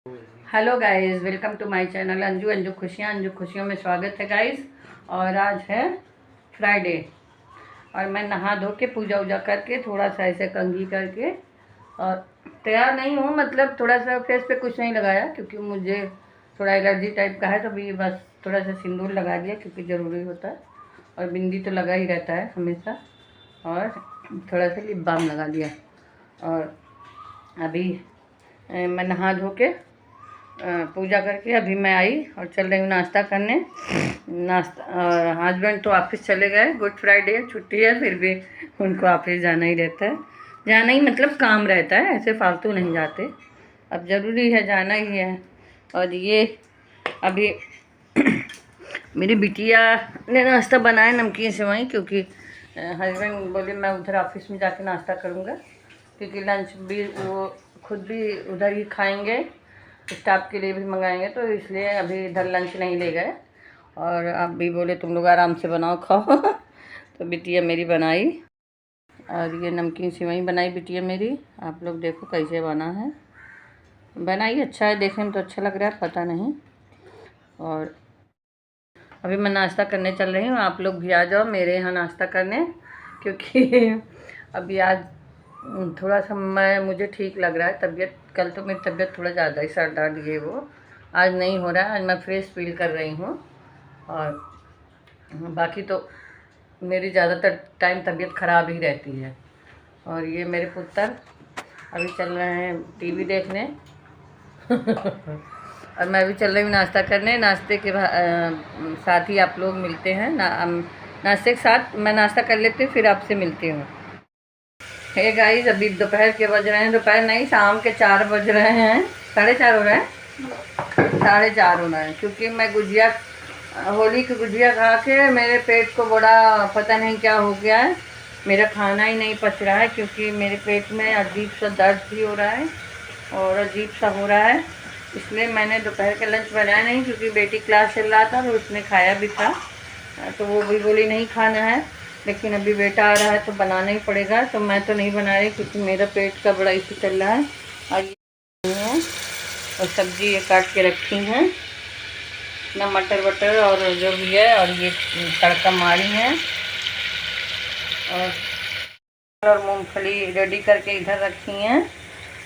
Hello guys, welcome to my channel Anju Anju खुशियों में स्वागत है गाइस। और आज है फ्राइडे और मैं नहा धो के पूजा वूजा करके थोड़ा सा ऐसे कंघी करके और तैयार नहीं हूँ, मतलब थोड़ा सा फेस पे कुछ नहीं लगाया क्योंकि मुझे थोड़ा एलर्जी टाइप का है, तो भी बस थोड़ा सा सिंदूर लगा दिया क्योंकि ज़रूरी होता है। और बिंदी तो लगा ही रहता है हमेशा, और थोड़ा सा लिप बाम लगा दिया। और अभी मैं नहा धो के पूजा करके अभी मैं आई और चल रही हूँ नाश्ता करने। नाश्ता, और हस्बैंड तो ऑफिस चले गए, गुड फ्राइडे छुट्टी है, फिर भी उनको ऑफिस जाना ही रहता है। जाना ही मतलब काम रहता है, ऐसे फालतू नहीं जाते, अब ज़रूरी है, जाना ही है। और ये अभी मेरी बिटिया ने नाश्ता बनाया नमकीन सेवई, क्योंकि हस्बैंड बोले मैं उधर ऑफिस में जाके नाश्ता करूँगा, क्योंकि लंच भी वो खुद भी उधर ही खाएंगे, स्टाफ के लिए भी मंगाएंगे, तो इसलिए अभी इधर लंच नहीं ले गए। और अब भी बोले तुम लोग आराम से बनाओ खाओ तो बिटिया मेरी बनाई, और ये नमकीन सेवई बनाई बिटिया मेरी। आप लोग देखो कैसे बना है, बनाई अच्छा है, देखने में तो अच्छा लग रहा है, पता नहीं। और अभी मैं नाश्ता करने चल रही हूँ, आप लोग भी आ जाओ मेरे यहाँ नाश्ता करने, क्योंकि अभी आज थोड़ा सा मुझे ठीक लग रहा है तबीयत। कल तो मेरी तबीयत थोड़ा ज़्यादा ही सर दर्द ये वो, आज नहीं हो रहा है, आज मैं फ्रेश फील कर रही हूँ। और बाकी तो मेरी ज़्यादातर टाइम तबीयत ख़राब ही रहती है। और ये मेरे पुत्र अभी चल रहे हैं टीवी देखने और मैं भी चल रही हूँ नाश्ता करने। नाश्ते के साथ ही आप लोग मिलते हैं नाश्ते के साथ मैं नाश्ता कर लेती हूँ, फिर आपसे मिलती हूँ। हे गाइस, अभी दोपहर के बज रहे हैं, दोपहर नहीं शाम के 4 बज रहे हैं, 4:30 हो रहे हैं, 4:30 हो रहे हैं, क्योंकि मैं गुजिया, होली की गुजिया खा के मेरे पेट को बड़ा पता नहीं क्या हो गया है, मेरा खाना ही नहीं पच रहा है, क्योंकि मेरे पेट में अजीब सा दर्द भी हो रहा है और अजीब सा हो रहा है। इसलिए मैंने दोपहर का लंच बनाया नहीं, क्योंकि बेटी क्लास चल रहा था तो उसने खाया भी था, तो वो भी बोली नहीं खाना है, लेकिन अभी बेटा आ रहा है तो बनाना ही पड़ेगा, तो मैं तो नहीं बना रही क्योंकि मेरा पेट का बड़ा इशू चल रहा है। और ये है, और सब्जी ये काट के रखी हैं, ना मटर वटर और जो भी है, और ये तड़का मारी है, और मूंगफली रेडी करके इधर रखी हैं,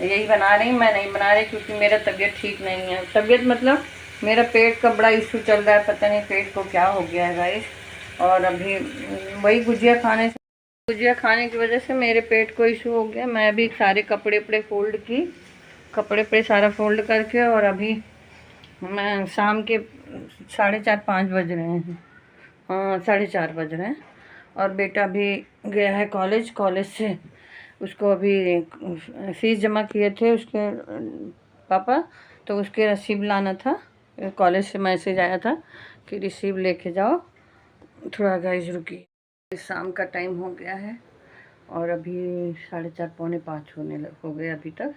यही बना रही। मैं नहीं बना रही क्योंकि मेरा तबीयत ठीक नहीं है, तबीयत मतलब मेरा पेट का बड़ा इशू चल रहा है, पता नहीं पेट को क्या हो गया है गाइस। और अभी वही गुजिया खाने की वजह से मेरे पेट को इशू हो गया। मैं अभी सारे कपड़े वपड़े फोल्ड की, कपड़े पे सारा फोल्ड करके, और अभी मैं शाम के 4:30-5 बज रहे हैं, हाँ 4:30 बज रहे हैं। और बेटा भी गया है कॉलेज, कॉलेज से उसको अभी फीस जमा किए थे उसके पापा, तो उसके रसीद लाना था, कॉलेज से मैसेज आया था कि रिसीव लेके जाओ। थोड़ा गाइस रुकिए, शाम का टाइम हो गया है और अभी 4:30-4:45 हो गए अभी तक।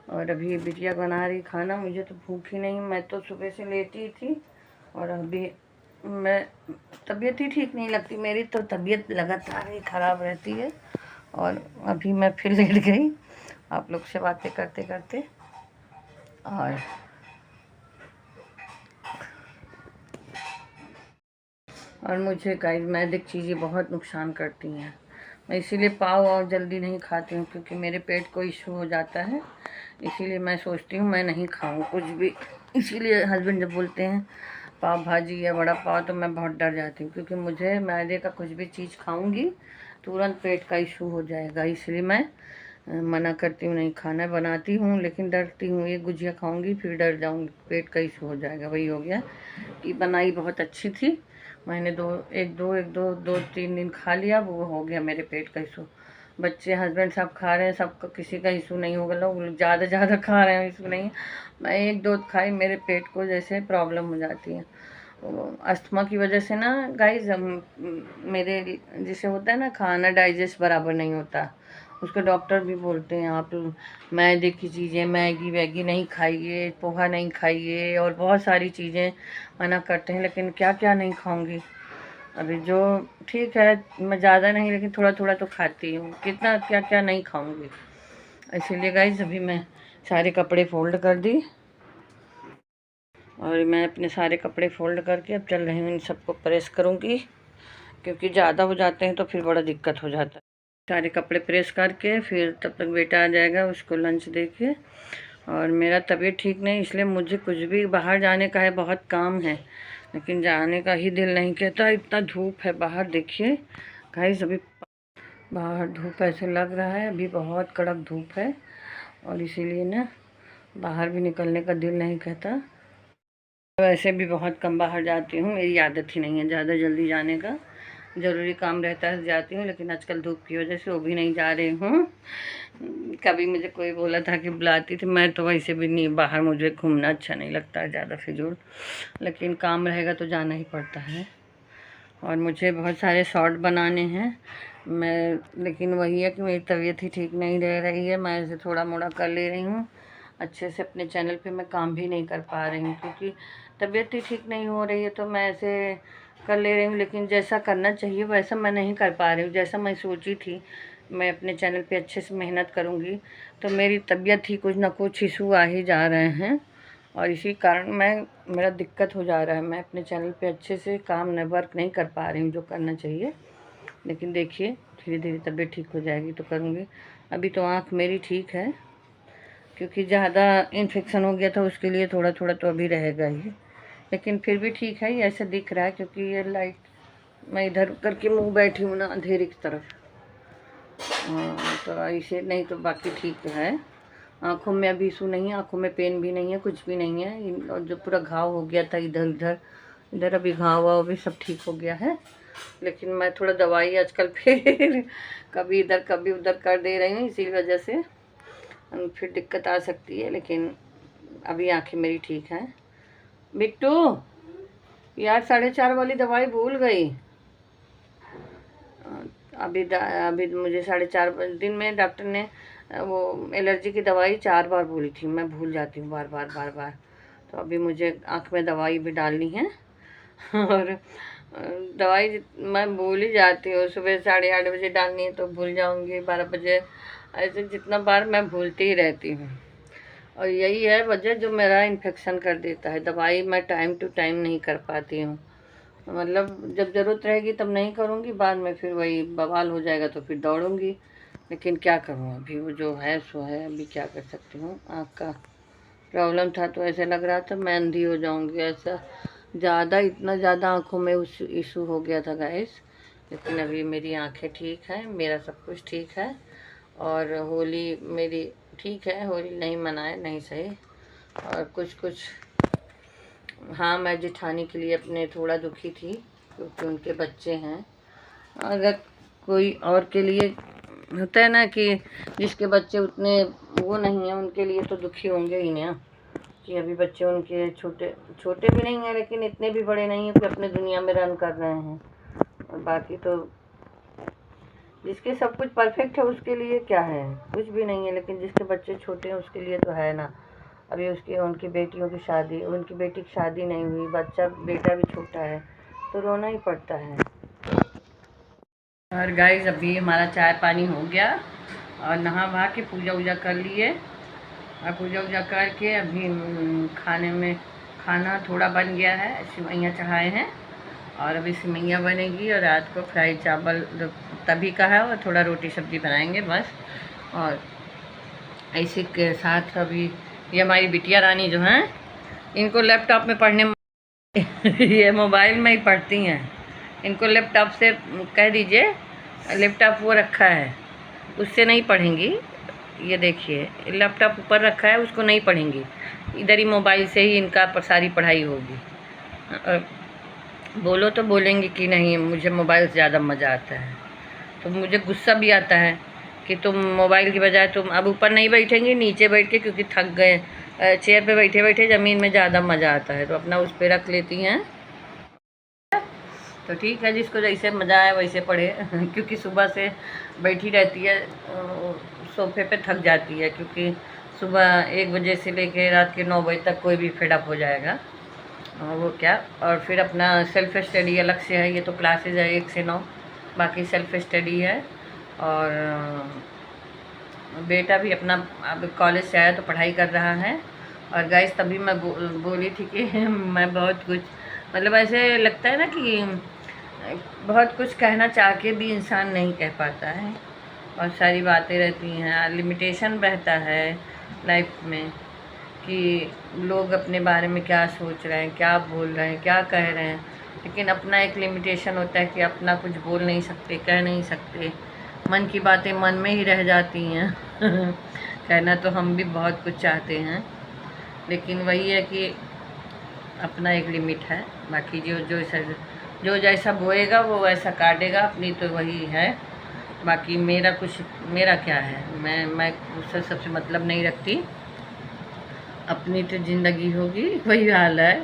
और अभी बिटिया बना रही खाना, मुझे तो भूख ही नहीं, मैं तो सुबह से लेटी ही थी। और अभी मैं तबीयत ही ठीक नहीं लगती, मेरी तो तबीयत लगातार ही ख़राब रहती है। और अभी मैं फिर लेट गई आप लोग से बातें करते करते। और मुझे गाइस मैदे की चीज़ें बहुत नुकसान करती हैं, मैं इसीलिए पाव और जल्दी नहीं खाती हूँ, क्योंकि मेरे पेट को इशू हो जाता है, इसीलिए मैं सोचती हूँ मैं नहीं खाऊँ कुछ भी। इसीलिए हस्बैंड जब बोलते हैं पाव भाजी या बड़ा पाव, तो मैं बहुत डर जाती हूँ, क्योंकि मुझे मैदे का कुछ भी चीज़ खाऊँगी तुरंत पेट का इशू हो जाएगा, इसलिए मैं मना करती हूँ, नहीं खाना। बनाती हूँ लेकिन डरती हूँ, एक गुजिया खाऊंगी फिर डर जाऊँगी पेट का इशू हो जाएगा। वही हो गया कि बनाई बहुत अच्छी थी, मैंने 2-3 दिन खा लिया, वो हो गया मेरे पेट का इशू। बच्चे हस्बैंड सब खा रहे हैं, सबका किसी का इशू नहीं होगा, लोग ज़्यादा खा रहे हैं, इशू नहीं है। मैं 1-2 खाई, मेरे पेट को जैसे प्रॉब्लम हो जाती है, अस्थमा की वजह से ना गाइज। मेरे जैसे होता है ना, खाना डाइजेस्ट बराबर नहीं होता, उसके डॉक्टर भी बोलते हैं आप मैदे की चीज़ें, मैगी वैगी नहीं खाइए, पोहा नहीं खाइए, और बहुत सारी चीज़ें मना करते हैं, लेकिन क्या क्या नहीं खाऊंगी। अभी जो ठीक है, मैं ज़्यादा नहीं लेकिन थोड़ा थोड़ा तो खाती हूँ, कितना क्या क्या नहीं खाऊंगी। इसीलिए गाइज अभी मैं सारे कपड़े फोल्ड कर दी और मैं अपने सारे कपड़े फोल्ड करके अब चल रही हूँ, इन सबको प्रेस करूँगी क्योंकि ज़्यादा हो जाते हैं तो फिर बड़ा दिक्कत हो जाता है। सारे कपड़े प्रेस करके फिर तब तक बेटा आ जाएगा, उसको लंच दे के। और मेरा तबीयत ठीक नहीं, इसलिए मुझे कुछ भी बाहर जाने का है, बहुत काम है, लेकिन जाने का ही दिल नहीं कहता। इतना धूप है बाहर, देखिए गाइस, अभी बाहर धूप ऐसे लग रहा है, अभी बहुत कड़क धूप है और इसीलिए ना बाहर भी निकलने का दिल नहीं कहता। वैसे भी बहुत कम बाहर जाती हूँ, मेरी आदत ही नहीं है ज़्यादा जल्दी जाने का। ज़रूरी काम रहता है जाती हूँ, लेकिन आजकल धूप की वजह से वो भी नहीं जा रही हूँ। कभी मुझे कोई बोला था कि बुलाती थी, मैं तो वैसे भी नहीं, बाहर मुझे घूमना अच्छा नहीं लगता है ज़्यादा फिजूल, लेकिन काम रहेगा तो जाना ही पड़ता है। और मुझे बहुत सारे शॉर्ट बनाने हैं लेकिन वही है कि मेरी तबीयत ही ठीक नहीं रह रही है। मैं ऐसे थोड़ा मोड़ा कर ले रही हूँ, अच्छे से अपने चैनल पे मैं काम भी नहीं कर पा रही हूँ क्योंकि तबीयत ही ठीक नहीं हो रही है, तो मैं ऐसे कर ले रही हूँ, लेकिन जैसा करना चाहिए वैसा मैं नहीं कर पा रही हूँ। जैसा मैं सोची थी मैं अपने चैनल पे अच्छे से मेहनत करूँगी, तो मेरी तबीयत ही कुछ ना कुछ इशू आ ही जा रहे हैं और इसी कारण मेरा दिक्कत हो जा रहा है। मैं अपने चैनल पे अच्छे से वर्क नहीं कर पा रही हूँ जो करना चाहिए, लेकिन देखिए धीरे धीरे तबीयत ठीक हो जाएगी तो करूँगी। अभी तो आँख मेरी ठीक है क्योंकि ज़्यादा इन्फेक्शन हो गया था, उसके लिए थोड़ा थोड़ा तो अभी रहेगा ही, लेकिन फिर भी ठीक है। ऐसे दिख रहा है क्योंकि ये लाइट, मैं इधर करके मुँह बैठी हूँ ना अंधेरे की तरफ, तो ऐसे नहीं तो बाकी ठीक है। आँखों में अभी इशू नहीं है, आँखों में पेन भी नहीं है, कुछ भी नहीं है। और जो पूरा घाव हो गया था इधर उधर, इधर अभी घाव वाव भी सब ठीक हो गया है, लेकिन मैं थोड़ा दवाई आजकल फिर कभी इधर कभी उधर कर दे रही हूँ, इसी वजह से फिर दिक्कत आ सकती है। लेकिन अभी आंखें मेरी ठीक हैं। बिट्टू यार 4:30 वाली दवाई भूल गई। अभी मुझे 4:30 दिन में डॉक्टर ने वो एलर्जी की दवाई 4 बार बोली थी, मैं भूल जाती हूँ बार बार। तो अभी मुझे आँख में दवाई भी डालनी है और दवाई मैं भूल ही जाती हूँ। सुबह 8:30 बजे डालनी है तो भूल जाऊँगी, 12 बजे, ऐसे जितना बार मैं भूलती ही रहती हूँ। और यही है वजह जो मेरा इन्फेक्शन कर देता है। दवाई मैं टाइम टू टाइम नहीं कर पाती हूँ, मतलब जब ज़रूरत रहेगी तब नहीं करूँगी, बाद में फिर वही बवाल हो जाएगा तो फिर दौड़ूँगी। लेकिन क्या करूँ, अभी वो जो है सो है, अभी क्या कर सकती हूँ। आँख का प्रॉब्लम था तो ऐसे लग रहा था मैं अंधी हो जाऊँगी, ऐसा इतना ज़्यादा आँखों में उस इशू हो गया था गाइस। लेकिन अभी मेरी आँखें ठीक हैं, मेरा सब कुछ ठीक है। और होली मेरी ठीक है, होली नहीं मनाए नहीं सही। और कुछ हाँ, मैं जेठानी के लिए अपने थोड़ा दुखी थी क्योंकि उनके बच्चे हैं। अगर कोई और के लिए होता है ना कि जिसके बच्चे उतने वो नहीं हैं, उनके लिए तो दुखी होंगे ही ना, कि अभी बच्चे उनके छोटे छोटे भी नहीं हैं, लेकिन इतने भी बड़े नहीं हैं कि अपने दुनिया में रन कर रहे हैं। और बाकी तो जिसके सब कुछ परफेक्ट है उसके लिए क्या है, कुछ भी नहीं है, लेकिन जिसके बच्चे छोटे हैं उसके लिए तो है ना। अभी उनकी बेटियों की शादी, उनकी बेटी की शादी नहीं हुई, बेटा भी छोटा है, तो रोना ही पड़ता है। और गाइस अभी हमारा चाय पानी हो गया और नहा वहा के पूजा वूजा कर लिए, और पूजा वूजा करके अभी खाना थोड़ा बन गया है, सिवैयाँ चढ़ाए हैं और अभी सिवैयाँ बनेगी। और रात को फ्राई चावल तभी का है और थोड़ा रोटी सब्ज़ी बनाएंगे बस। और इसी के साथ अभी ये हमारी बिटिया रानी जो हैं, इनको लैपटॉप में पढ़ने ये मोबाइल में ही पढ़ती हैं, इनको लैपटॉप से कह दीजिए, लैपटॉप वो रखा है उससे नहीं पढ़ेंगी। ये देखिए लैपटॉप ऊपर रखा है, उसको नहीं पढ़ेंगी, इधर ही मोबाइल से ही इनका सारी पढ़ाई होगी। बोलो तो बोलेंगी कि नहीं मुझे मोबाइल से ज़्यादा मज़ा आता है, तो मुझे गुस्सा भी आता है कि तुम मोबाइल की बजाय तुम अब ऊपर नहीं बैठेंगी, नीचे बैठ के, क्योंकि थक गए चेयर पे बैठे बैठे, ज़मीन में ज़्यादा मज़ा आता है तो अपना उस पर रख लेती हैं। तो ठीक है, जिसको जैसे मज़ा आए वैसे पढ़े क्योंकि सुबह से बैठी रहती है सोफे पे, थक जाती है, क्योंकि सुबह 1 बजे से लेके रात के 9 बजे तक कोई भी फेडअप हो जाएगा, वो क्या। और फिर अपना सेल्फ स्टडी अलग से है, ये तो क्लासेज है 1 से 9, बाकी सेल्फ स्टडी है। और बेटा भी अपना अब कॉलेज से आया तो पढ़ाई कर रहा है, और गाइस तभी मैं बोली थी कि मैं बहुत कुछ, मतलब ऐसे लगता है ना कि बहुत कुछ कहना चाह के भी इंसान नहीं कह पाता है, और सारी बातें रहती हैं, लिमिटेशन रहता है लाइफ में कि लोग अपने बारे में क्या सोच रहे हैं, क्या बोल रहे हैं, क्या कह रहे हैं, लेकिन अपना एक लिमिटेशन होता है कि अपना कुछ बोल नहीं सकते, कह नहीं सकते, मन की बातें मन में ही रह जाती हैं। कहना तो हम भी बहुत कुछ चाहते हैं, लेकिन वही है कि अपना एक लिमिट है। बाकी जो जैसा बोएगा वो वैसा काटेगा, अपनी तो वही है। बाकी मेरा क्या है, मैं उससे सबसे मतलब नहीं रखती, अपनी तो ज़िंदगी होगी, वही हाल है।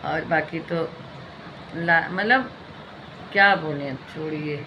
और बाकी तो मतलब क्या बोलें, छोड़िए।